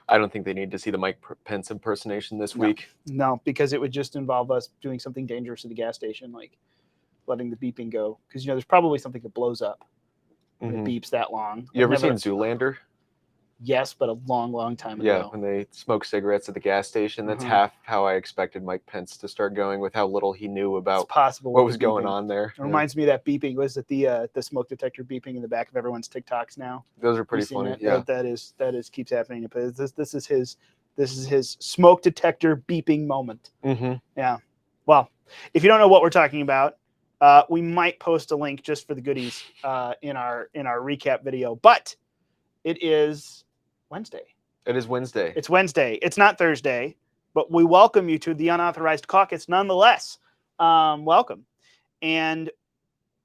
I don't think they need to see the Mike Pence impersonation this No, week. no, because it would just involve us doing something dangerous at the gas station, like letting the beeping go. Because there's probably something that blows up when it beeps that long. You ever seen Zoolander? Yes, but a long, long time Yeah, ago. when they smoke cigarettes at the gas station. That's half how I expected Mike Pence to start going, with how little he knew about what was going on there. It reminds me of that beeping. Was it the smoke detector beeping in the back of everyone's TikToks now? Those are pretty funny. That? Yeah, that is keeps happening. This is his smoke detector beeping moment. Yeah. Well, if you don't know what we're talking about, we might post a link just for the goodies in our recap video. But it is Wednesday. It is Wednesday. It's Wednesday. It's not Thursday, but we welcome you to the Unauthorized Caucus nonetheless. Welcome. And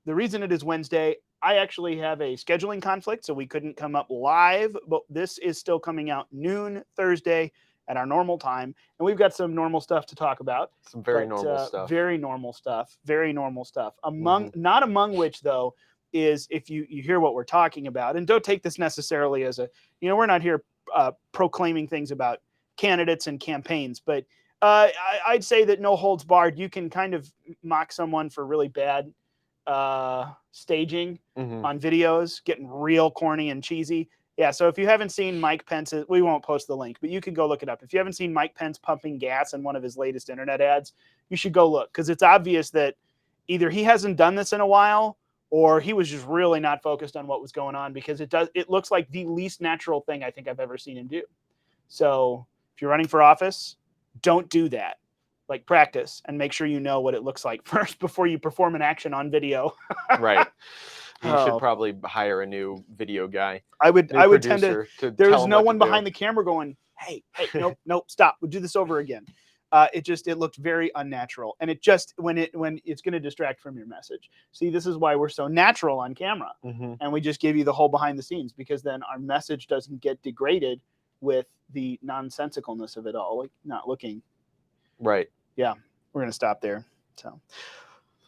the reason it is Wednesday, I actually have a scheduling conflict, so we couldn't come up live, but this is still coming out noon Thursday at our normal time. And we've got some normal stuff to talk about. Some very normal stuff. Very normal stuff. Very normal stuff. Not among which, though, is if you hear what we're talking about, and don't take this necessarily as a, we're not here proclaiming things about candidates and campaigns, but I'd say that no holds barred, you can kind of mock someone for really bad staging on videos, getting real corny and cheesy. Yeah, so if you haven't seen Mike Pence, we won't post the link, but you can go look it up. If you haven't seen Mike Pence pumping gas in one of his latest internet ads, you should go look, because it's obvious that either he hasn't done this in a while, or he was just really not focused on what was going on, because it looks like the least natural thing I think I've ever seen him do. So if you're running for office, don't do that. Like, practice and make sure you know what it looks like first before you perform an action on video. Right. You should probably hire a new video guy. I would tend to there's no one behind the camera going, hey, nope, stop. We'll do this over again. It looked very unnatural, and it just when it's going to distract from your message. See, this is why we're so natural on camera, and we just give you the whole behind the scenes, because then our message doesn't get degraded with the nonsensicalness of it all, like not looking right. Yeah, we're going to stop there. So,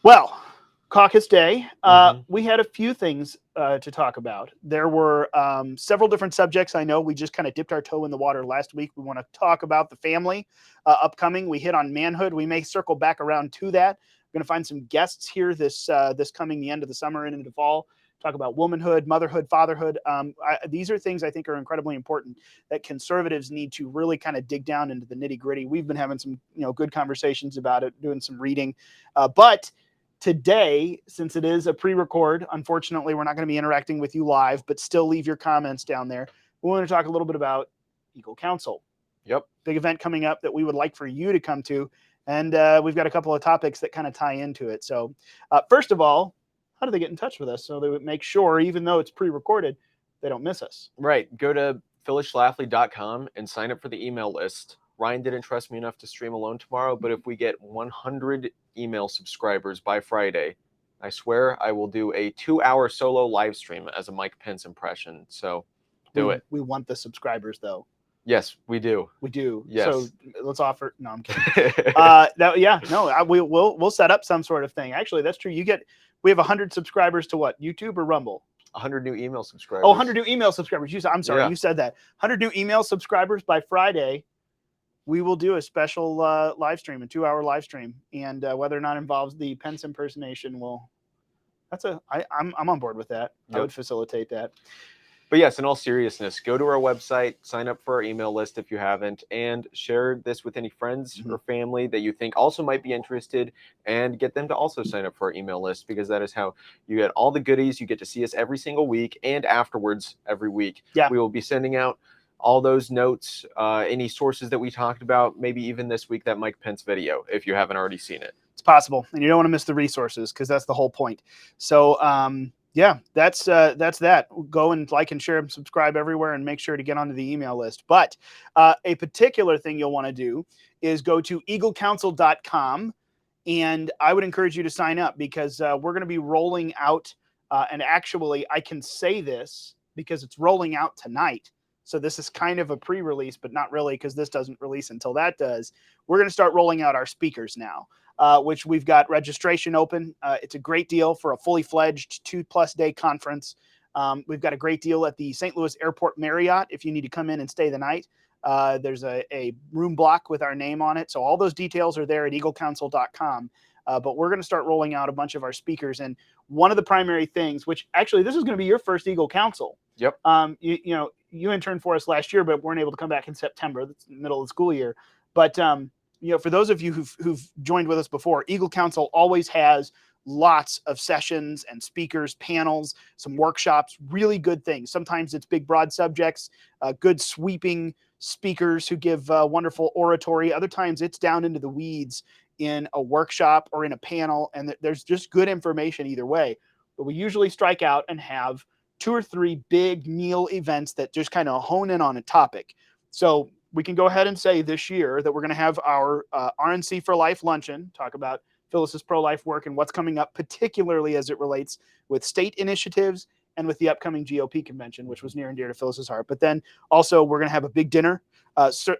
well, Caucus Day, we had a few things to talk about. There were several different subjects. I know we just kind of dipped our toe in the water last week. We want to talk about the family upcoming. We hit on manhood. We may circle back around to that. We're going to find some guests here this coming the end of the summer and into fall. Talk about womanhood, motherhood, fatherhood. These are things I think are incredibly important that conservatives need to really kind of dig down into the nitty gritty. We've been having some good conversations about it, doing some reading, but today, since it is a pre-record, unfortunately, we're not going to be interacting with you live, but still leave your comments down there. We want to talk a little bit about Eagle Council. Yep. Big event coming up that we would like for you to come to. And we've got a couple of topics that kind of tie into it. So first of all, how do they get in touch with us so they would make sure, even though it's pre-recorded, they don't miss us? Right. Go to phyllisschlafly.com and sign up for the email list. Ryan didn't trust me enough to stream alone tomorrow, but if we get 100 email subscribers by Friday, I swear I will do a 2-hour solo live stream as a Mike Pence impression. So do it. We want the subscribers, though. Yes, we do. We do. Yes. So let's offer. No, I'm kidding. We'll set up some sort of thing. Actually, that's true. We have 100 subscribers to what? YouTube or Rumble? 100 new email subscribers. Oh, 100 new email subscribers. You said that. 100 new email subscribers by Friday. We will do a special live stream, a 2-hour live stream, and whether or not it involves the Pence impersonation, I'm on board with that. Yep. I would facilitate that. But yes, in all seriousness, go to our website, sign up for our email list if you haven't, and share this with any friends or family that you think also might be interested, and get them to also sign up for our email list, because that is how you get all the goodies. You get to see us every single week and afterwards every week. Yeah. We will be sending out all those notes, any sources that we talked about, maybe even this week, that Mike Pence video, if you haven't already seen it. It's possible, and you don't want to miss the resources, because that's the whole point. So, yeah, that's that. Go and like and share and subscribe everywhere, and make sure to get onto the email list. But a particular thing you'll want to do is go to eaglecouncil.com, and I would encourage you to sign up, because we're going to be rolling out, and actually I can say this because it's rolling out tonight. So this is kind of a pre-release, but not really, because this doesn't release until that does. We're going to start rolling out our speakers now, which we've got registration open. It's a great deal for a fully fledged 2+ day conference. We've got a great deal at the St. Louis Airport Marriott if you need to come in and stay the night. There's a room block with our name on it. So all those details are there at eaglecouncil.com. But we're going to start rolling out a bunch of our speakers. And one of the primary things, which actually this is going to be your first Eagle Council. Yep. You interned for us last year, but weren't able to come back in September. That's the middle of the school year. But for those of you who've joined with us before, Eagle Council always has lots of sessions and speakers, panels, some workshops, really good things. Sometimes it's big, broad subjects, good sweeping speakers who give wonderful oratory. Other times it's down into the weeds in a workshop or in a panel, and there's just good information either way. But we usually strike out and have 2 or 3 big meal events that just kind of hone in on a topic. So we can go ahead and say this year that we're going to have our RNC for Life luncheon, talk about Phyllis's pro-life work and what's coming up, particularly as it relates with state initiatives and with the upcoming GOP convention, which was near and dear to Phyllis's heart. But then also we're going to have a big dinner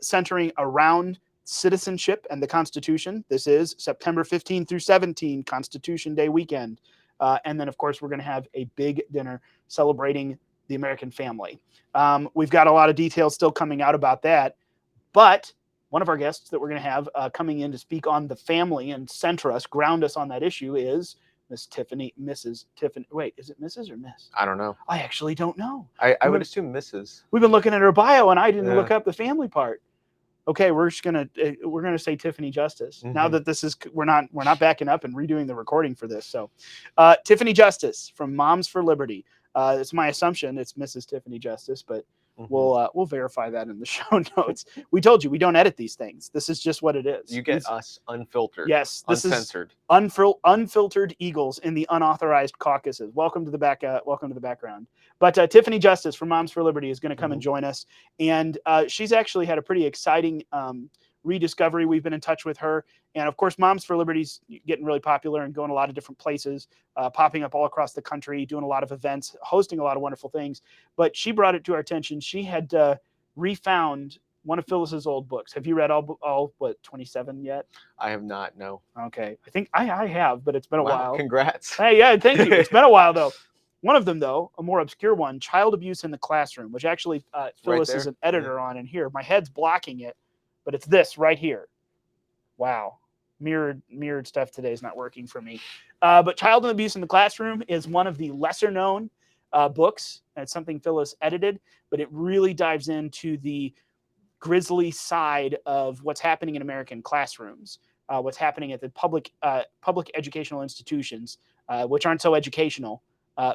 centering around citizenship and the Constitution. This is September 15 through 17, Constitution Day weekend. And then, of course, we're going to have a big dinner celebrating the American family. We've got a lot of details still coming out about that. But one of our guests that we're going to have coming in to speak on the family and center us, ground us on that issue is Mrs. Tiffany. Wait, is it Mrs. or Miss? I don't know. I actually don't know. I would assume Mrs. We've been looking at her bio, and I didn't look up the family part. Okay, we're gonna say Tiffany Justice. Now that this is we're not backing up and redoing the recording for this. So, Tiffany Justice from Moms for Liberty. It's my assumption it's Mrs. Tiffany Justice, but we'll verify that in the show notes. We told you we don't edit these things. This is just what it is. You get us unfiltered. Yes, this uncensored. Is unfiltered Eagles in the unauthorized caucuses. Welcome to the background. But Tiffany Justice from Moms for Liberty is going to come and join us, and she's actually had a pretty exciting rediscovery. We've been in touch with her, and of course, Moms for Liberty's getting really popular and going a lot of different places, popping up all across the country, doing a lot of events, hosting a lot of wonderful things. But she brought it to our attention. She had refound one of Phyllis's old books. Have you read all 27 yet? I have not, no. Okay. I think I have, but it's been a while. Congrats. Hey, yeah, thank you. It's been a while, though. One of them, though, a more obscure one, Child Abuse in the Classroom, which actually Phyllis is an editor on in here. My head's blocking it, but it's this right here. Wow. Mirrored stuff today is not working for me. But Child Abuse in the Classroom is one of the lesser known books. It's something Phyllis edited, but it really dives into the grisly side of what's happening in American classrooms, what's happening at the public educational institutions, which aren't so educational.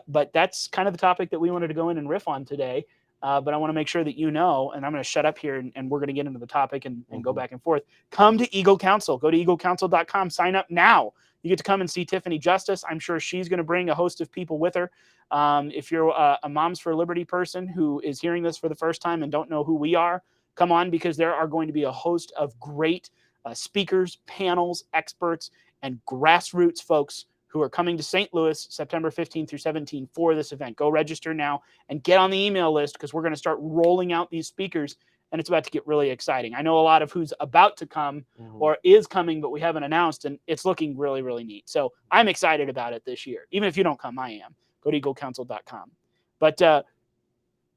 But that's kind of the topic that we wanted to go in and riff on today. But I want to make sure that you know, and I'm going to shut up here and we're going to get into the topic and go back and forth. Come to Eagle Council. Go to eaglecouncil.com. Sign up now. You get to come and see Tiffany Justice. I'm sure she's going to bring a host of people with her. If you're a Moms for Liberty person who is hearing this for the first time and don't know who we are, come on, because there are going to be a host of great speakers, panels, experts, and grassroots folks who are coming to St. Louis September 15 through 17 for this event. Go register now and get on the email list because we're going to start rolling out these speakers, and it's about to get really exciting. I know a lot of who's about to come or is coming, but we haven't announced, and it's looking really, really neat. So I'm excited about it this year. Even if you don't come, I am. Go to eaglecouncil.com. But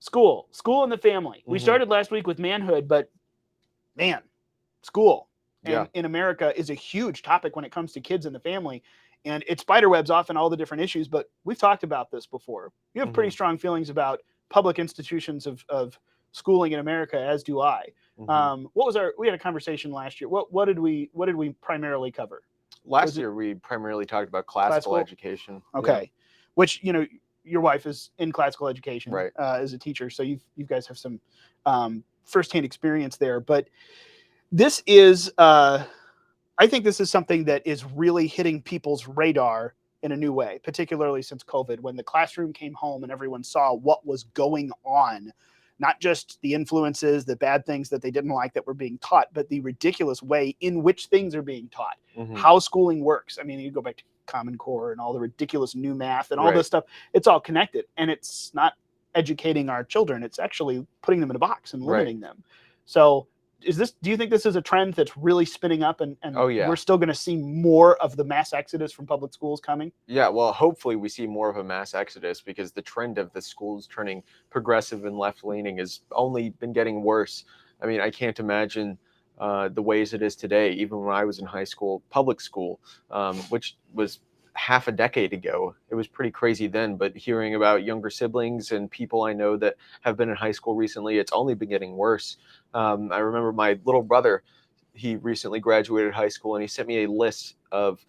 school and the family. We started last week with manhood, but man, school in America is a huge topic when it comes to kids and the family. And it spiderwebs off in all the different issues, but we've talked about this before. You have pretty strong feelings about public institutions of schooling in America, as do I. We had a conversation last year. What did we primarily cover? Last year we primarily talked about classical education. Okay. Yeah. Which, your wife is in classical education, right, as a teacher, so you guys have some firsthand experience there. But this is I think this is something that is really hitting people's radar in a new way, particularly since COVID, when the classroom came home and everyone saw what was going on, not just the influences, the bad things that they didn't like that were being taught, but the ridiculous way in which things are being taught, how schooling works. I mean, you go back to Common Core and all the ridiculous new math and all this stuff. It's all connected, and it's not educating our children. It's actually putting them in a box and limiting them. So do you think this is a trend that's really spinning up and we're still going to see more of the mass exodus from public schools coming? Yeah, well, hopefully we see more of a mass exodus, because the trend of the schools turning progressive and left-leaning has only been getting worse. I mean, I can't imagine the ways it is today. Even when I was in high school, public school, which was half a decade ago, it was pretty crazy then. But hearing about younger siblings and people I know that have been in high school recently, it's only been getting worse. I remember my little brother, he recently graduated high school, and he sent me a list of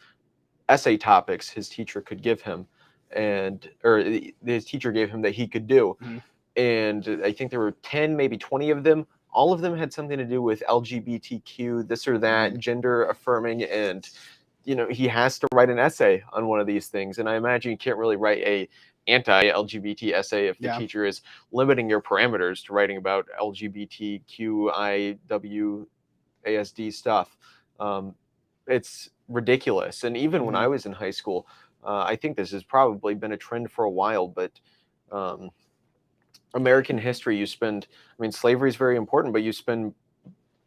essay topics his teacher could give him, and or his teacher gave him that he could do. Mhm. And I think there were 10, maybe 20 of them. All of them had something to do with LGBTQ, this or that, Mhm. gender affirming, and he has to write an essay on one of these things. And I imagine you can't really write a anti-LGBT essay if the Yeah. teacher is limiting your parameters to writing about LGBTQIWASD stuff. Um, it's ridiculous. And even when Mhm. I was in high school, I think this has probably been a trend for a while, but um, American history, I mean, slavery is very important, but you spend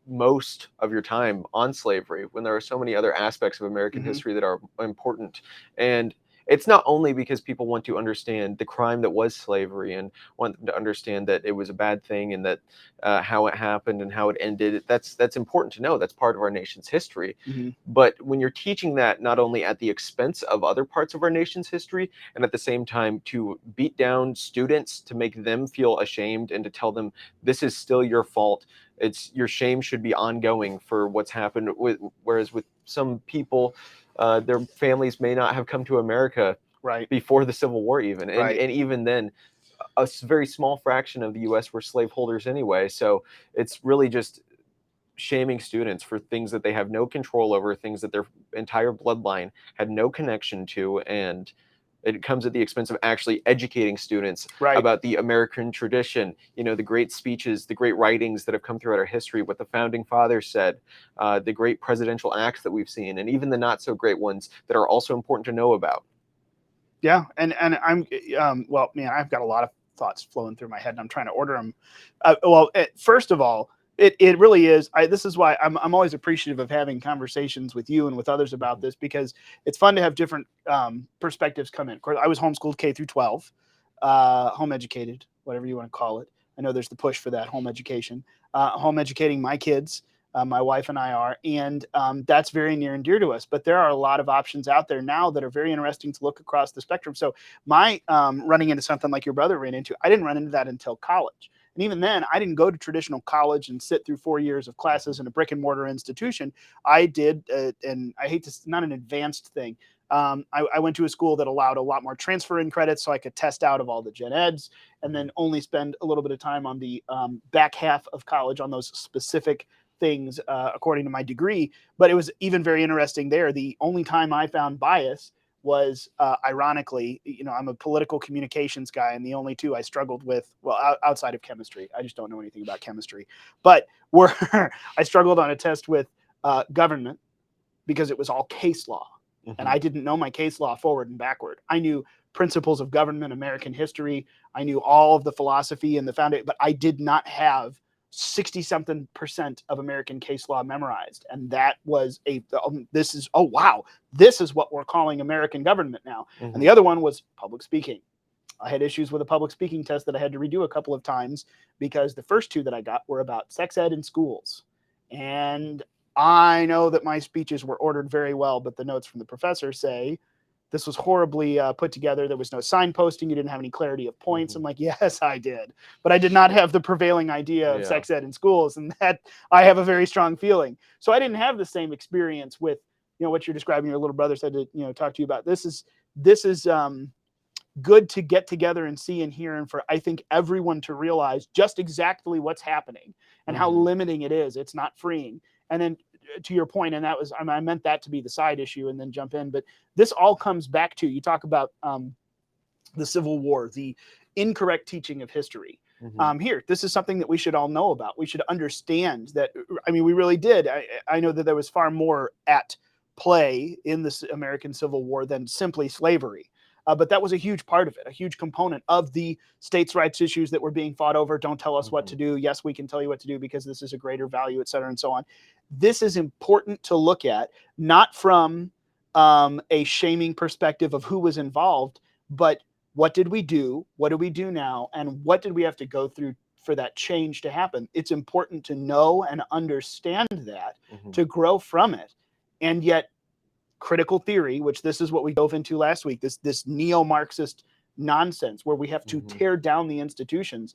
most of your time on slavery when there are so many other aspects of American Mhm. history that are important. And it's not only because people want to understand the crime that was slavery and want them to understand that it was a bad thing and that how it happened and how it ended. That's important to know. That's part of our nation's history. Mhm. But when you're teaching that not only at the expense of other parts of our nation's history, and at the same time to beat down students to make them feel ashamed and to tell them this is still your fault, it's your shame should be ongoing for what's happened whereas with some people, their families may not have come to America Right. before the Civil War even, and Right. and even then very small fraction of the US were slaveholders anyway. So it's really just shaming students for things that they have no control over, things that their entire bloodline had no connection to, and it comes at the expense of actually educating students Right. about the American tradition, the great speeches, the great writings that have come throughout our history, what the founding fathers said, the great presidential acts that we've seen, and even the not so great ones that are also important to know about. Yeah. And I'm well, man, I've got a lot of thoughts flowing through my head, and I'm trying to order them. First of all, it really is. This is why I'm always appreciative of having conversations with you and with others about this, because it's fun to have different perspectives come in. Of course, I was homeschooled K through 12, home educated, whatever you want to call it. I know there's the push for that home education, home educating my kids. My wife and I are, and that's very near and dear to us. But there are a lot of options out there now that are very interesting to look across the spectrum. So my running into something like your brother ran into, I didn't run into that until college. And even then, I didn't go to traditional college and sit through 4 years of classes in a brick and mortar institution. I did, and I hate to, not an advanced thing. I went to a school that allowed a lot more transfer in credits so I could test out of all the gen eds and then only spend a little bit of time on the back half of college on those specific things according to my degree. But it was even very interesting there. The only time I found bias was ironically, I'm a political communications guy, and the only two I struggled with, well, outside of chemistry, I just don't know anything about chemistry, but were I struggled on a test with government because it was all case law. And Mm-hmm. I didn't know my case law forward and backward. I knew principles of government, American history. I knew all of the philosophy and the foundation, but I did not have 60 something percent of American case law memorized. And that was this is, oh, wow, this is what we're calling American government now. Mm-hmm. And the other one was public speaking. I had issues with a public speaking test that I had to redo a couple of times because the first two that I got were about sex ed in schools. And I know that my speeches were ordered very well, but the notes from the professor say this was horribly put together. There was no signposting. You didn't have any clarity of points. Mm-hmm. I'm like, yes, I did. But I did not have the prevailing idea of Yeah. sex ed in schools. And that I have a very strong feeling. So I didn't have the same experience with, what you're describing. Your little brother said to, talk to you about. This is good to get together and see and hear, and for, I think, everyone to realize just exactly what's happening and how limiting it is. It's not freeing. And then to your point, and that was, I meant that to be the side issue and then jump in, but this all comes back to, you talk about the Civil War, the incorrect teaching of history. Here, this is something that we should all know about. We should understand that. I mean, we really did. I know that there was far more at play in the American Civil War than simply slavery. But that was a huge part of it, a huge component of the states' rights issues that were being fought over. Don't tell us what to do. Yes, we can tell you what to do because this is a greater value, et cetera, and so on. This is important to look at, not from a shaming perspective of who was involved, but what did we do? What do we do now? And what did we have to go through for that change to happen. It's important to know and understand that, Mm-hmm. to grow from it. And yet critical theory, which this is what we dove into last week, this neo-Marxist nonsense where we have to Mm-hmm. tear down the institutions.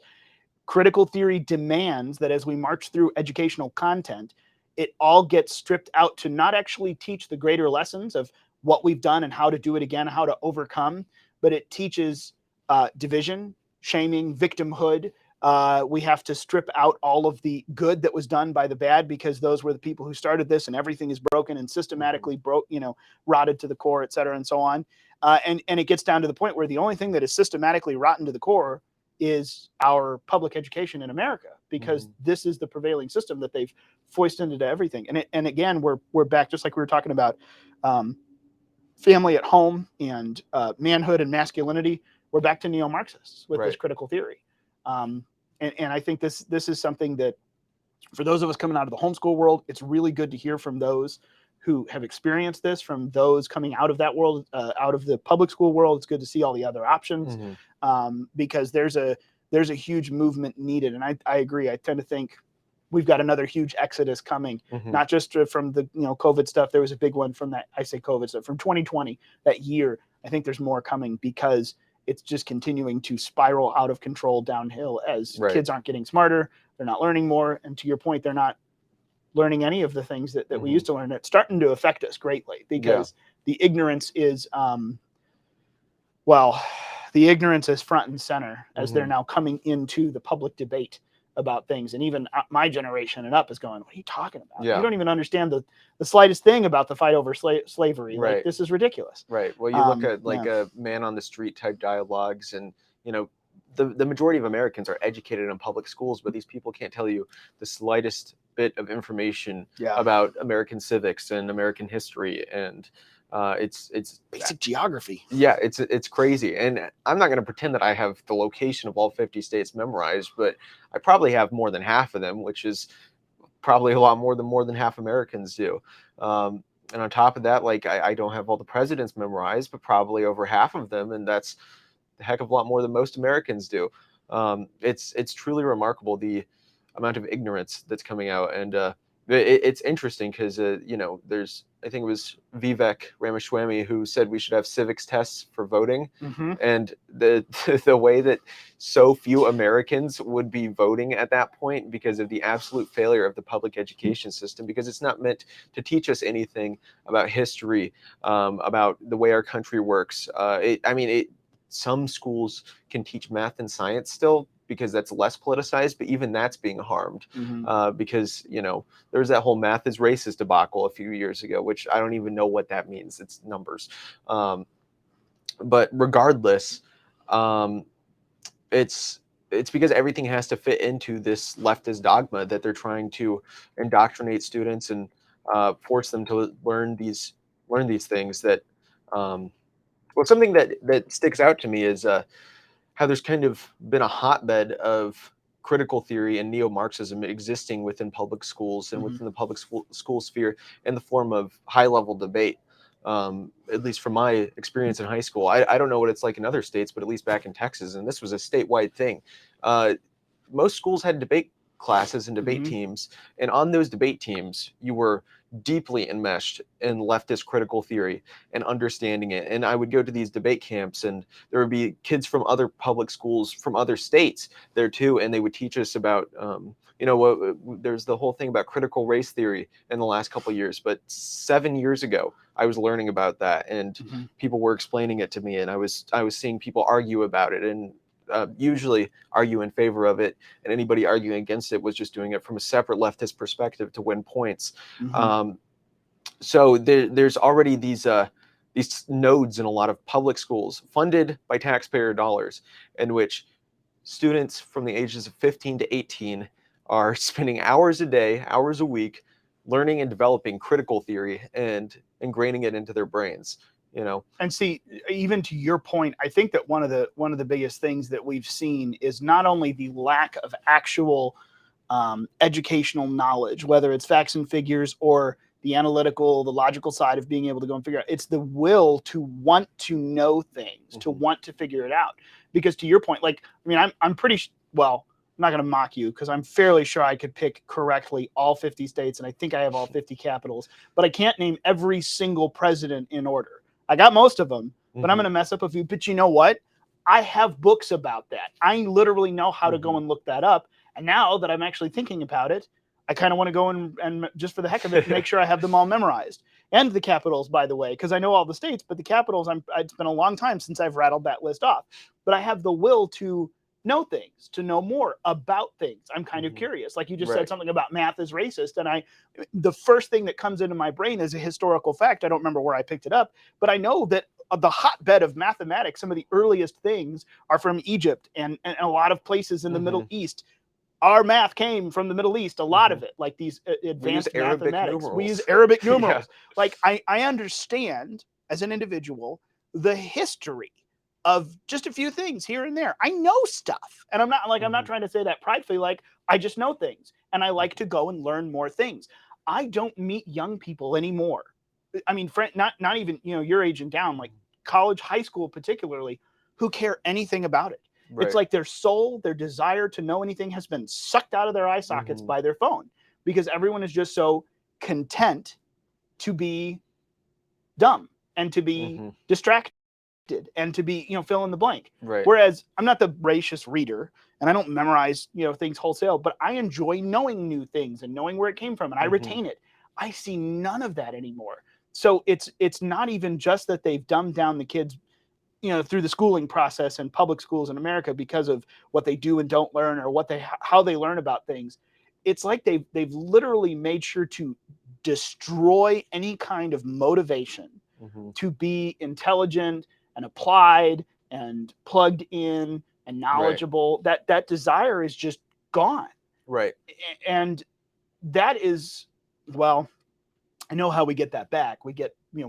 Critical theory demands that as we march through educational content, it all gets stripped out to not actually teach the greater lessons of what we've done and how to do it again, how to overcome, but it teaches division, shaming, victimhood. We have to strip out all of the good that was done by the bad, because those were the people who started this, and everything is broken and systematically rotted to the core, et cetera, and so on. And it gets down to the point where the only thing that is systematically rotten to the core is our public education in America, because this is the prevailing system that they've foisted into everything. And again, we're back, just like we were talking about family at home and manhood and masculinity. We're back to neo-Marxists with this critical theory. And I think this is something that, for those of us coming out of the homeschool world, it's really good to hear from those who have experienced this, from those coming out of that world, out of the public school world. It's good to see all the other options, because there's a huge movement needed. And I agree. I tend to think we've got another huge exodus coming, not just from the COVID stuff. There was a big one from that, I say COVID stuff, from 2020, that year. I think there's more coming, because it's just continuing to spiral out of control downhill as kids aren't getting smarter. They're not learning more. And to your point, they're not learning any of the things that we used to learn. It's starting to affect us greatly, because the ignorance is, the ignorance is front and center as they're now coming into the public debate about things. And even my generation and up is going, what are you talking about? You don't even understand the slightest thing about the fight over slavery. Like, this is ridiculous. Right. Well, you look at like a man on the street type dialogues, and the majority of Americans are educated in public schools, but these people can't tell you the slightest bit of information about American civics and American history, and it's basic geography. Yeah, it's crazy. And I'm not going to pretend that I have the location of all 50 states memorized, but I probably have more than half of them, which is probably a lot more than half Americans do. And on top of that, like I don't have all the presidents memorized, but probably over half of them, and that's a heck of a lot more than most Americans do. It's truly remarkable, the amount of ignorance that's coming out. And it's interesting because there's, I think it was Vivek Ramaswamy who said we should have civics tests for voting, and the way that so few Americans would be voting at that point because of the absolute failure of the public education system, because it's not meant to teach us anything about history, about the way our country works. Some schools can teach math and science still, because that's less politicized, but even that's being harmed, because there's that whole math is racist debacle a few years ago, which I don't even know what that means. It's numbers. But regardless, it's because everything has to fit into this leftist dogma that they're trying to indoctrinate students and force them to learn these things that. Something that sticks out to me is how there's kind of been a hotbed of critical theory and neo-Marxism existing within public schools and within the public school sphere in the form of high-level debate. At least from my experience in high school, I don't know what it's like in other states, but at least back in Texas, and this was a statewide thing. Most schools had debate classes and debate teams, and on those debate teams, you were deeply enmeshed in leftist critical theory and understanding it. And I would go to these debate camps, and there would be kids from other public schools from other states there too, and they would teach us about there's the whole thing about critical race theory in the last couple of years, but 7 years ago I was learning about that, and people were explaining it to me, and I was seeing people argue about it, and usually argue in favor of it, and anybody arguing against it was just doing it from a separate leftist perspective to win points. So there's already these nodes in a lot of public schools funded by taxpayer dollars, in which students from the ages of 15 to 18 are spending hours a day, hours a week, learning and developing critical theory and ingraining it into their brains. And see, even to your point, I think that one of the biggest things that we've seen is not only the lack of actual educational knowledge, whether it's facts and figures or the analytical, the logical side of being able to go and figure out, it's the will to want to know things, to want to figure it out. Because to your point, like, I mean, I'm pretty, well, not going to mock you because I'm fairly sure I could pick correctly all 50 states, and I think I have all 50 capitals, but I can't name every single president in order. I got most of them, but I'm going to mess up a few. But you know what? I have books about that. I literally know how to go and look that up. And now that I'm actually thinking about it, I kind of want to go and just for the heck of it, make sure I have them all memorized. And the capitals, by the way, because I know all the states, but the capitals, it's been a long time since I've rattled that list off. But I have the will to know things, to know more about things. I'm kind of curious. Like you just said something about math is racist. And the first thing that comes into my brain is a historical fact. I don't remember where I picked it up, but I know that the hotbed of mathematics, some of the earliest things are from Egypt and a lot of places in the Middle East. Our math came from the Middle East, a lot of it, like these advanced mathematics. We use Arabic numerals. Like I understand as an individual the history of just a few things here and there. I know stuff. And I'm not trying to say that pridefully, like I just know things and I like to go and learn more things. I don't meet young people anymore. I mean, not even, your age and down, like college, high school, particularly, who care anything about it. Right. It's like their soul, their desire to know anything has been sucked out of their eye sockets by their phone because everyone is just so content to be dumb and to be distracted and to be, fill in the blank. Right. Whereas I'm not the voracious reader and I don't memorize, things wholesale, but I enjoy knowing new things and knowing where it came from and I retain it. I see none of that anymore. So it's not even just that they've dumbed down the kids, through the schooling process and public schools in America because of what they do and don't learn or how they learn about things. It's like they've literally made sure to destroy any kind of motivation to be intelligent and applied and plugged in and knowledgeable. Right. That desire is just gone. Right. And that is, well, I know how we get that back. We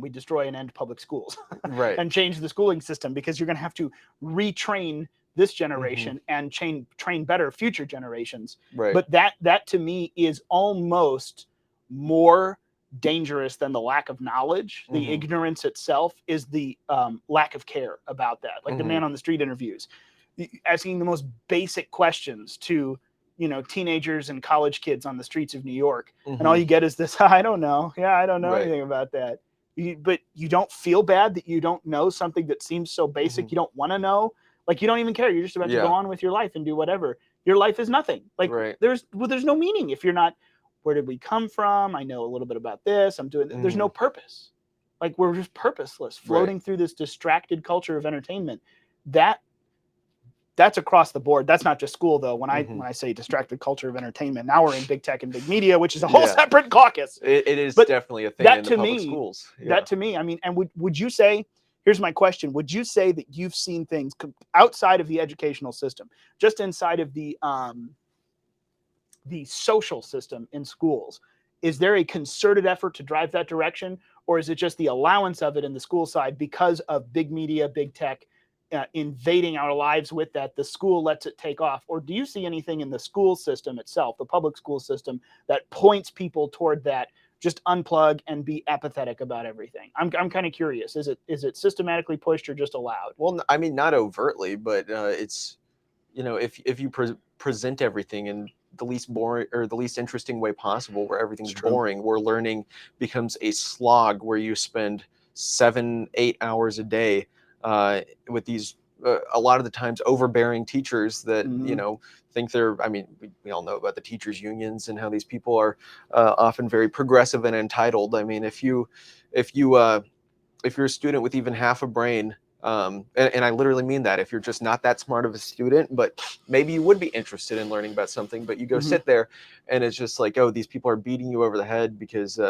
destroy and end public schools right. and change the schooling system because you're going to have to retrain this generation and train better future generations. Right. But that to me is almost more dangerous than the lack of knowledge. The ignorance itself is the lack of care about that. Like the man on the street interviews, asking the most basic questions to teenagers and college kids on the streets of New York. And all you get is this, I don't know. Yeah, I don't know anything about that. But you don't feel bad that you don't know something that seems so basic. You don't want to know. Like you don't even care. You're just about to go on with your life and do whatever. Your life is nothing. Like there's no meaning if you're not, where did we come from? I know a little bit about this. I'm doing, there's no purpose. Like we're just purposeless, floating through this distracted culture of entertainment. That's across the board. That's not just school, though. When I say distracted culture of entertainment, now we're in big tech and big media, which is a whole separate caucus. It is definitely a thing in the public schools. That to me, I mean, and would you say, here's my question, would you say that you've seen things outside of the educational system, just inside of the social system in schools? Is there a concerted effort to drive that direction? Or is it just the allowance of it in the school side because of big media, big tech, invading our lives with that, the school lets it take off? Or do you see anything in the school system itself, the public school system, that points people toward that, just unplug and be apathetic about everything? I'm kind of curious. Is it systematically pushed or just allowed? Well, I mean, not overtly, but it's, if you present everything in the least boring or the least interesting way possible, where everything's boring, where learning becomes a slog, where you spend 7-8 hours a day with these a lot of the times overbearing teachers that think they're, I mean, we all know about the teachers unions and how these people are often very progressive and entitled. I mean, if you're a student with even half a brain, and I literally mean that, if you're just not that smart of a student, but maybe you would be interested in learning about something, but you go sit there and it's just like, oh, these people are beating you over the head because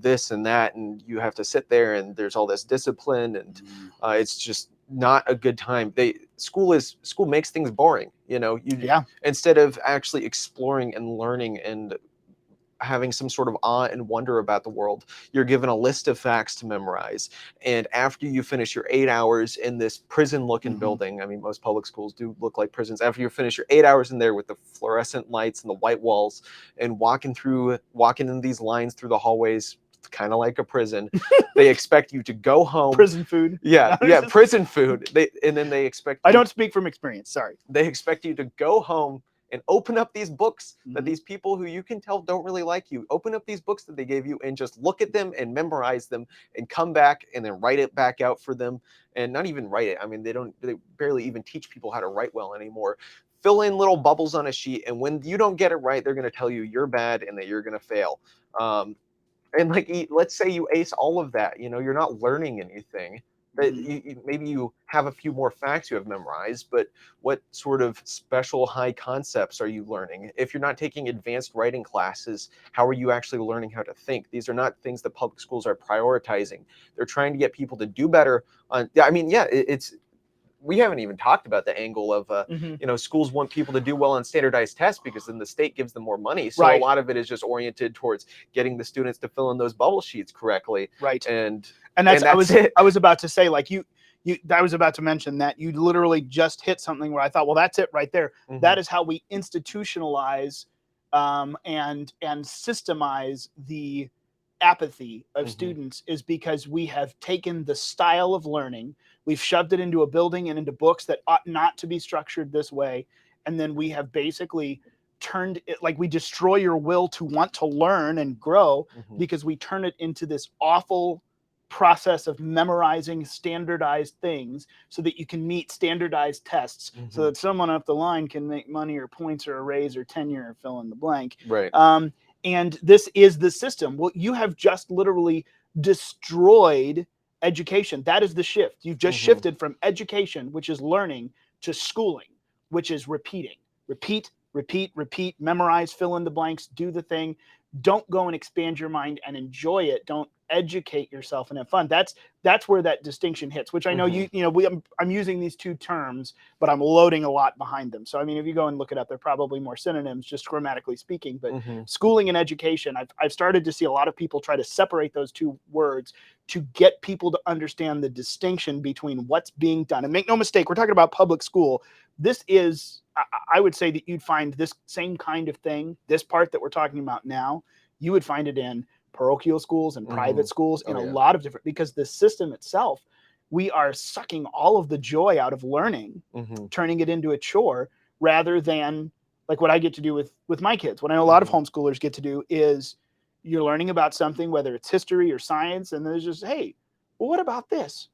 this and that, and you have to sit there and there's all this discipline, and it's just not a good time. School makes things boring, instead of actually exploring and learning and having some sort of awe and wonder about the world. You're given a list of facts to memorize, and after you finish your 8 hours in this prison-looking building, I mean, most public schools do look like prisons. After you finish your 8 hours in there with the fluorescent lights and the white walls, and walking in these lines through the hallways, kind of like a prison, they expect you to go home. Prison food. Yeah, prison food. They expect. I don't speak from experience. Sorry. They expect you to go home and open up these books that Mhm. these people who you can tell don't really like you, open up these books that they gave you and just look at them and memorize them and come back and then write it back out for them. And not even write it. I mean, they barely even teach people how to write well anymore. Fill in little bubbles on a sheet, and when you don't get it right, they're going to tell you you're bad and that you're going to fail. And like, let's say you ace all of that, you're not learning anything. That Mhm. maybe you have a few more facts you have memorized, but what sort of special high concepts are you learning? If you're not taking advanced writing classes, how are you actually learning how to think? These are not things that public schools are prioritizing. They're trying to get people to do better on. I mean, yeah, it's we haven't even talked about the angle of Mhm. schools want people to do well on standardized tests because then the state gives them more money, so a Right. lot of it is just oriented towards getting the students to fill in those bubble sheets correctly, Right. and And and that's it. I was about to say, like, I was about to mention that you literally just hit something where I thought, well, that's it right there. Hmm. That is how we institutionalize and systemize the apathy of Hmm. students, is because we have taken the style of learning, we've shoved it into a building and into books that ought not to be structured this way, and then we have basically turned it, like, we destroy your will to want to learn and grow Hmm. because we turn it into this awful process of memorizing standardized things so that you can meet standardized tests, so Hmm. that someone up the line can make money or points or a raise or tenure or fill in the blank. Right. And this is the system. Well, you have just literally destroyed education. That is the shift. You've just Hmm. shifted from education, which is learning, to schooling, which is repeating. Repeat, repeat, repeat, memorize, fill in the blanks, do the thing. Don't go and expand your mind and enjoy it. Don't educate yourself and have fun. That's where that distinction hits, which I know Hmm. I'm using these two terms, but I'm loading a lot behind them. So I mean, if you go and look it up, they're probably more synonyms, just grammatically speaking. But Hmm. schooling and education, I've started to see a lot of people try to separate those two words to get people to understand the distinction between what's being done. And make no mistake, we're talking about public school. This is, I would say that you'd find this same kind of thing, this part that we're talking about now, you would find it in parochial schools and Hmm. private schools, in Oh a yeah. lot of different, because the system itself, we are sucking all of the joy out of learning, Hmm. turning it into a chore, rather than like what I get to do with my kids. What I know a lot of Hmm. homeschoolers get to do is, you're learning about something, whether it's history or science, and there's just, hey, well, what about this?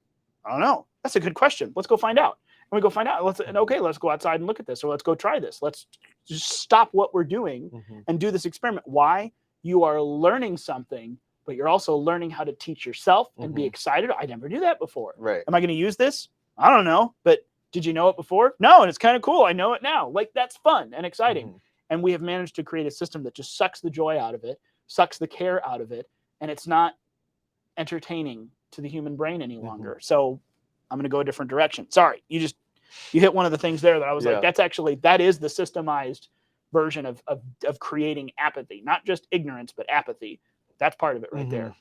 I don't know. That's a good question. Let's go find out. And we go find out. Let's go outside and look at this, or let's go try this. Let's just stop what we're doing Hmm. and do this experiment. Why? You are learning something, but you're also learning how to teach yourself and be Hmm. excited. I never knew that before. Right. Am I going to use this? I don't know. But did you know it before? No, and it's kind of cool. I know it now. Like, that's fun and exciting. Hmm. And we have managed to create a system that just sucks the joy out of it, sucks the care out of it, and it's not entertaining to the human brain any Hmm. longer. So I'm going to go a different direction. Sorry, you hit one of the things there that I was like, Yeah. that is the systemized version of creating apathy, not just ignorance, but apathy. That's part of it right Hmm. there.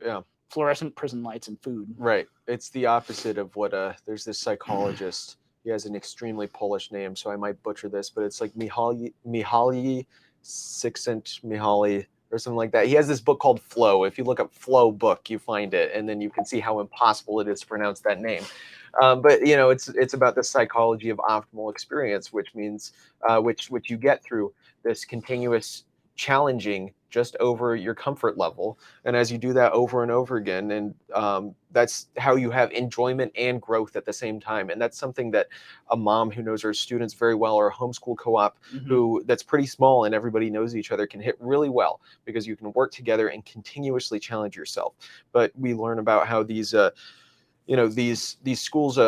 Yeah. Fluorescent prison lights and food. Right. It's the opposite of what there's this psychologist. He has an extremely Polish name, so I might butcher this, but it's like Mihaly Csikszentmihalyi or something like that. He has this book called Flow. If you look up Flow book, you find it, and then you can see how impossible it is to pronounce that name. But it's about the psychology of optimal experience, which means which you get through this continuous challenging just over your comfort level, and as you do that over and over again, and that's how you have enjoyment and growth at the same time. And that's something that a mom who knows her students very well, or a homeschool co-op Mm-hmm. who that's pretty small and everybody knows each other, can hit really well, because you can work together and continuously challenge yourself. But we learn about how these schools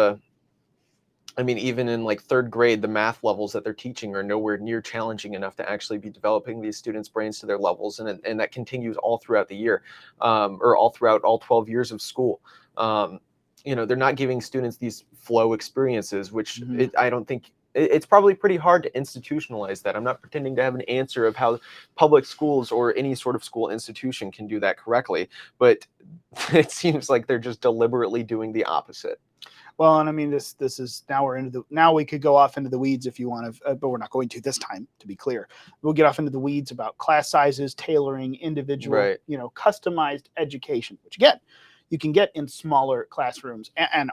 I mean, even in like third grade, the math levels that they're teaching are nowhere near challenging enough to actually be developing these students' brains to their levels, and that continues all throughout the year, or all throughout all 12 years of school. They're not giving students these flow experiences, which Mm-hmm. I don't think it's probably pretty hard to institutionalize that. I'm not pretending to have an answer of how public schools or any sort of school institution can do that correctly, but it seems like they're just deliberately doing the opposite. Well, and I mean, this is now we could go off into the weeds if you want to, but we're not going to this time, to be clear. We'll get off into the weeds about class sizes, tailoring, individual, Right. customized education, which again, you can get in smaller classrooms, I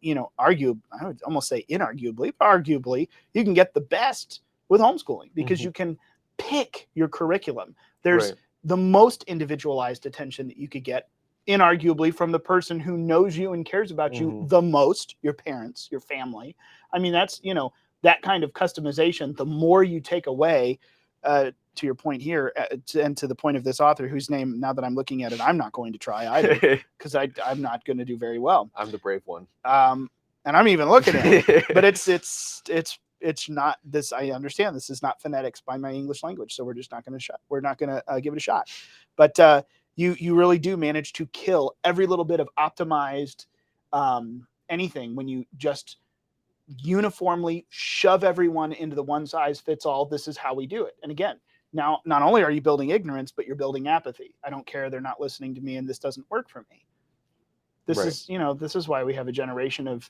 would almost say inarguably, but arguably, you can get the best with homeschooling because Mhm. you can pick your curriculum. There's Right. the most individualized attention that you could get, inarguably, from the person who knows you and cares about you Mhm. the most, your parents, your family. I mean, that's, that kind of customization, the more you take away, to your point here, and to the point of this author, whose name, now that I'm looking at it, I'm not going to try either, because I'm not going to do very well. I'm the brave one. And I'm even looking at it, but it's not this. I understand this is not phonetics by my English language, so we're just not going to we're not going to give it a shot. But you really do manage to kill every little bit of optimized anything when you just uniformly shove everyone into the one size fits all. This is how we do it. And again, now not only are you building ignorance, but you're building apathy. I don't care. They're not listening to me, and this doesn't work for me. This Right. is, this is why we have a generation of,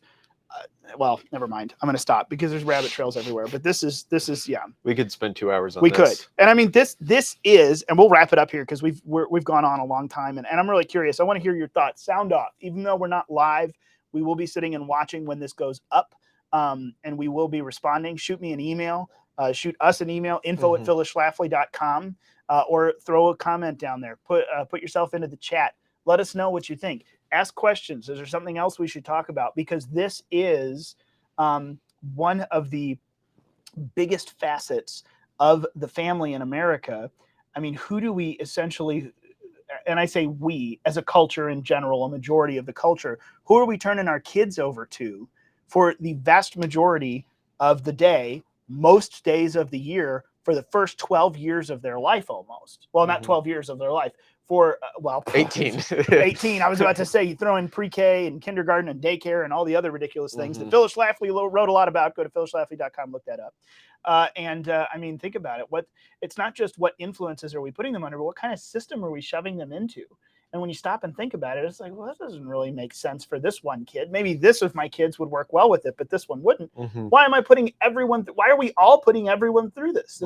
well, never mind. I'm going to stop because there's rabbit trails everywhere. But this is, yeah. We could spend 2 hours on We this. could, and I mean this is, and we'll wrap it up here because we've gone on a long time, and I'm really curious. I want to hear your thoughts. Sound off. Even though we're not live, we will be sitting and watching when this goes up, and we will be responding. Shoot me an email. Shoot us an email, info@phyllisschlafly.com, or throw a comment down there. Put yourself into the chat. Let us know what you think. Ask questions. Is there something else we should talk about? Because this is one of the biggest facets of the family in America. I mean, who do we essentially, and I say we as a culture in general, a majority of the culture, who are we turning our kids over to for the vast majority of the day, most days of the year, for the first 12 years of their life almost? Well, not 12 years of their life. For, 18. 18. I was about to say, you throw in pre-K and kindergarten and daycare and all the other ridiculous things that Phyllis Schlafly wrote a lot about. Go to phyllisschlafly.com, look that up. I mean, think about it. It's not just what influences are we putting them under, but what kind of system are we shoving them into? And when you stop and think about it, it's like, well, that doesn't really make sense for this one kid. Maybe this of my kids would work well with it, but this one wouldn't. Why am I putting everyone? Why are we all putting everyone through this?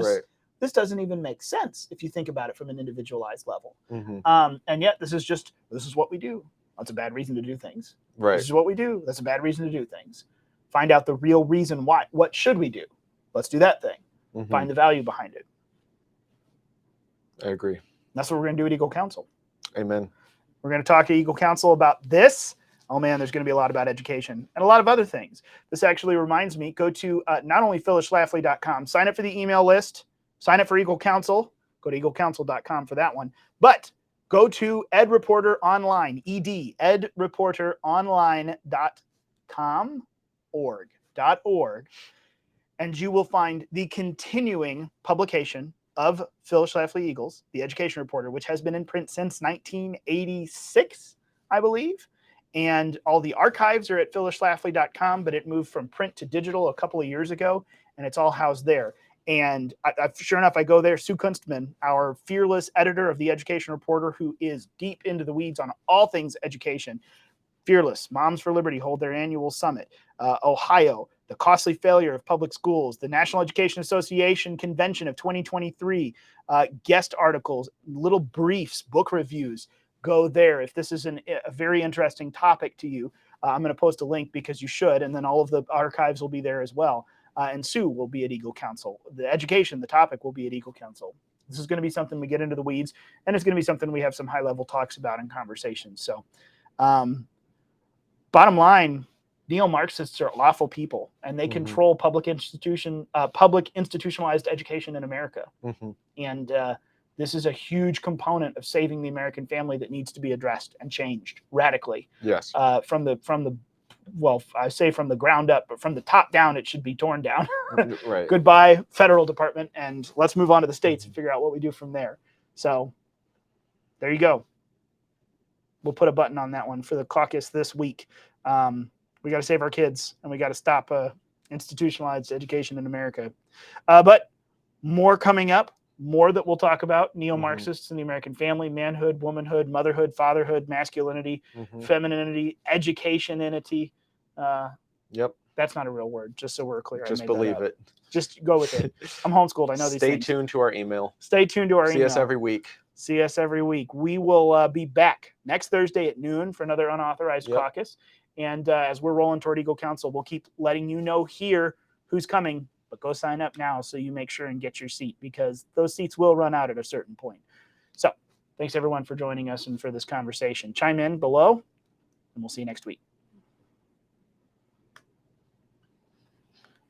This doesn't even make sense if you think about it from an individualized level. And yet this is what we do. That's a bad reason to do things. Right. This is what we do. That's a bad reason to do things. Find out the real reason why. What should we do? Let's do that thing. Find the value behind it. I agree. That's what we're going to do at Eagle Council. Amen. We're going to talk at Eagle Council about this. Oh man, there's going to be a lot about education and a lot of other things. This actually reminds me, go to not only phyllisschlafly.com, sign up for the email list, sign up for Eagle Council, go to eaglecouncil.com for that one. But go to Ed Reporter Online, edreporteronline.com, org, and you will find the continuing publication of Phyllis Schlafly Eagles, the Education Reporter, which has been in print since 1986, I believe. And all the archives are at phyllisschlafly.com, but it moved from print to digital a couple of years ago, and it's all housed there. And sure enough, I go there. Sue Kunstman, our fearless editor of the Education Reporter, who is deep into the weeds on all things education. Fearless, Moms for Liberty hold their annual summit. Ohio, the costly failure of public schools, the National Education Association Convention of 2023, guest articles, little briefs, book reviews. Go there. If this is a very interesting topic to you, I'm going to post a link because you should, and then all of the archives will be there as well. And Sue will be at Eagle Council. The education, the topic will be at Eagle Council. This is going to be something we get into the weeds, and it's going to be something we have some high-level talks about in conversations. So, bottom line, neo-Marxists are lawful people, and they control public institutionalized education in America. And this is a huge component of saving the American family that needs to be addressed and changed radically. Yes. From the well, I say from the ground up, but from the top down, it should be torn down. Right. Goodbye, federal department, and let's move on to the states and figure out what we do from there. So there you go. We'll put a button on that one for the caucus this week. We got to save our kids, and we got to stop institutionalized education in America. But more coming up, more that we'll talk about, neo-Marxists in the American family, manhood, womanhood, motherhood, fatherhood, masculinity, femininity, educationinity. Yep. That's not a real word, just so we're clear. Just believe it. Just go with it. I'm homeschooled. I know these things. Stay tuned to our email. Stay tuned to our email. See us every week. See us every week. We will be back next Thursday at noon for another unauthorized caucus. And as we're rolling toward Eagle Council, we'll keep letting you know here who's coming. but go sign up now so you make sure and get your seat, because those seats will run out at a certain point. So thanks everyone for joining us and for this conversation. Chime in below, and we'll see you next week.